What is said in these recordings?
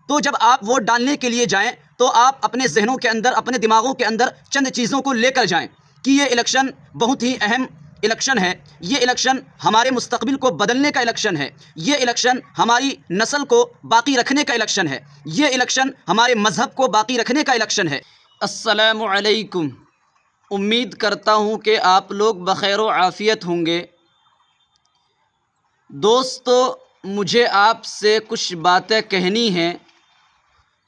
تو جب آپ ووٹ ڈالنے کے لیے جائیں تو آپ اپنے ذہنوں کے اندر، اپنے دماغوں کے اندر چند چیزوں کو لے کر جائیں کہ یہ الیکشن بہت ہی اہم الیکشن ہے، یہ الیکشن ہمارے مستقبل کو بدلنے کا الیکشن ہے، یہ الیکشن ہماری نسل کو باقی رکھنے کا الیکشن ہے، یہ الیکشن ہمارے مذہب کو باقی رکھنے کا الیکشن ہے۔ السلام علیکم، امید کرتا ہوں کہ آپ لوگ بخیر و عافیت ہوں گے۔ دوستو، مجھے آپ سے کچھ باتیں کہنی ہیں۔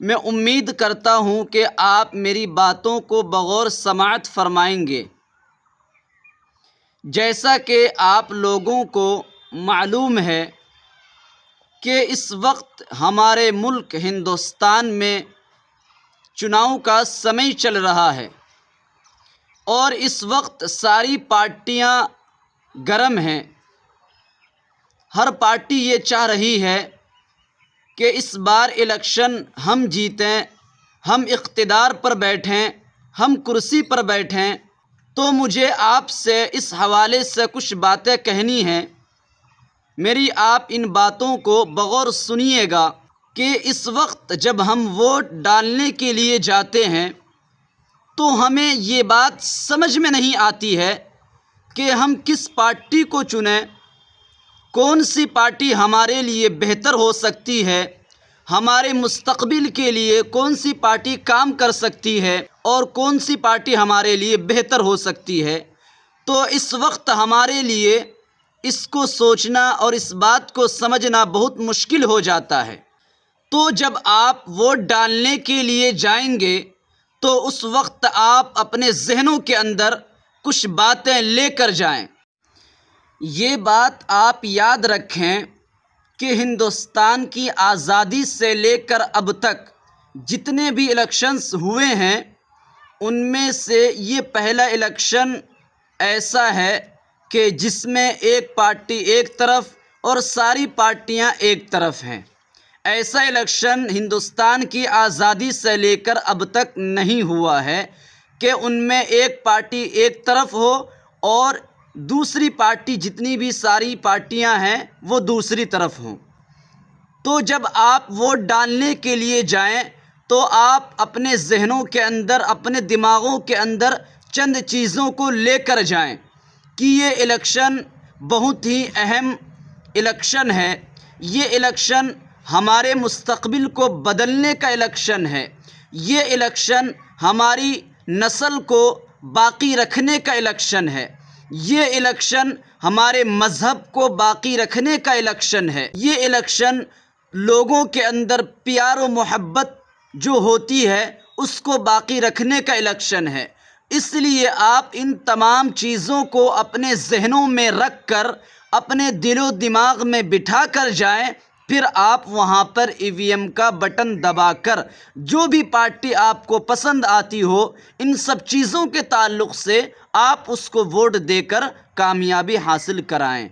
میں امید کرتا ہوں کہ آپ میری باتوں کو بغور سماعت فرمائیں گے۔ جیسا کہ آپ لوگوں کو معلوم ہے کہ اس وقت ہمارے ملک ہندوستان میں چناؤ کا سمے چل رہا ہے اور اس وقت ساری پارٹیاں گرم ہیں۔ ہر پارٹی یہ چاہ رہی ہے کہ اس بار الیکشن ہم جیتیں، ہم اقتدار پر بیٹھیں، ہم کرسی پر بیٹھیں۔ تو مجھے آپ سے اس حوالے سے کچھ باتیں کہنی ہیں۔ میری آپ ان باتوں کو بغور سنیے گا کہ اس وقت جب ہم ووٹ ڈالنے کے لیے جاتے ہیں تو ہمیں یہ بات سمجھ میں نہیں آتی ہے کہ ہم کس پارٹی کو چنیں، کون سی پارٹی ہمارے لیے بہتر ہو سکتی ہے، ہمارے مستقبل کے لیے کون سی پارٹی کام کر سکتی ہے اور کون سی پارٹی ہمارے لیے بہتر ہو سکتی ہے۔ تو اس وقت ہمارے لیے اس کو سوچنا اور اس بات کو سمجھنا بہت مشکل ہو جاتا ہے۔ تو جب آپ ووٹ ڈالنے کے لیے جائیں گے تو اس وقت آپ اپنے ذہنوں کے اندر کچھ باتیں لے کر جائیں۔ یہ بات آپ یاد رکھیں کہ ہندوستان کی آزادی سے لے کر اب تک جتنے بھی الیکشنز ہوئے ہیں ان میں سے یہ پہلا الیکشن ایسا ہے کہ جس میں ایک پارٹی ایک طرف اور ساری پارٹیاں ایک طرف ہیں۔ ایسا الیکشن ہندوستان کی آزادی سے لے کر اب تک نہیں ہوا ہے کہ ان میں ایک پارٹی ایک طرف ہو اور دوسری پارٹی جتنی بھی ساری پارٹیاں ہیں وہ دوسری طرف ہوں۔ تو جب آپ ووٹ ڈالنے کے لیے جائیں تو آپ اپنے ذہنوں کے اندر، اپنے دماغوں کے اندر چند چیزوں کو لے کر جائیں کہ یہ الیکشن بہت ہی اہم الیکشن ہے، یہ الیکشن ہمارے مستقبل کو بدلنے کا الیکشن ہے، یہ الیکشن ہماری نسل کو باقی رکھنے کا الیکشن ہے، یہ الیکشن ہمارے مذہب کو باقی رکھنے کا الیکشن ہے، یہ الیکشن لوگوں کے اندر پیار و محبت جو ہوتی ہے اس کو باقی رکھنے کا الیکشن ہے۔ اس لیے آپ ان تمام چیزوں کو اپنے ذہنوں میں رکھ کر، اپنے دل و دماغ میں بٹھا کر جائیں، پھر آپ وہاں پر EVM کا بٹن دبا کر جو بھی پارٹی آپ کو پسند آتی ہو ان سب چیزوں کے تعلق سے آپ اس کو ووٹ دے کر کامیابی حاصل کرائیں۔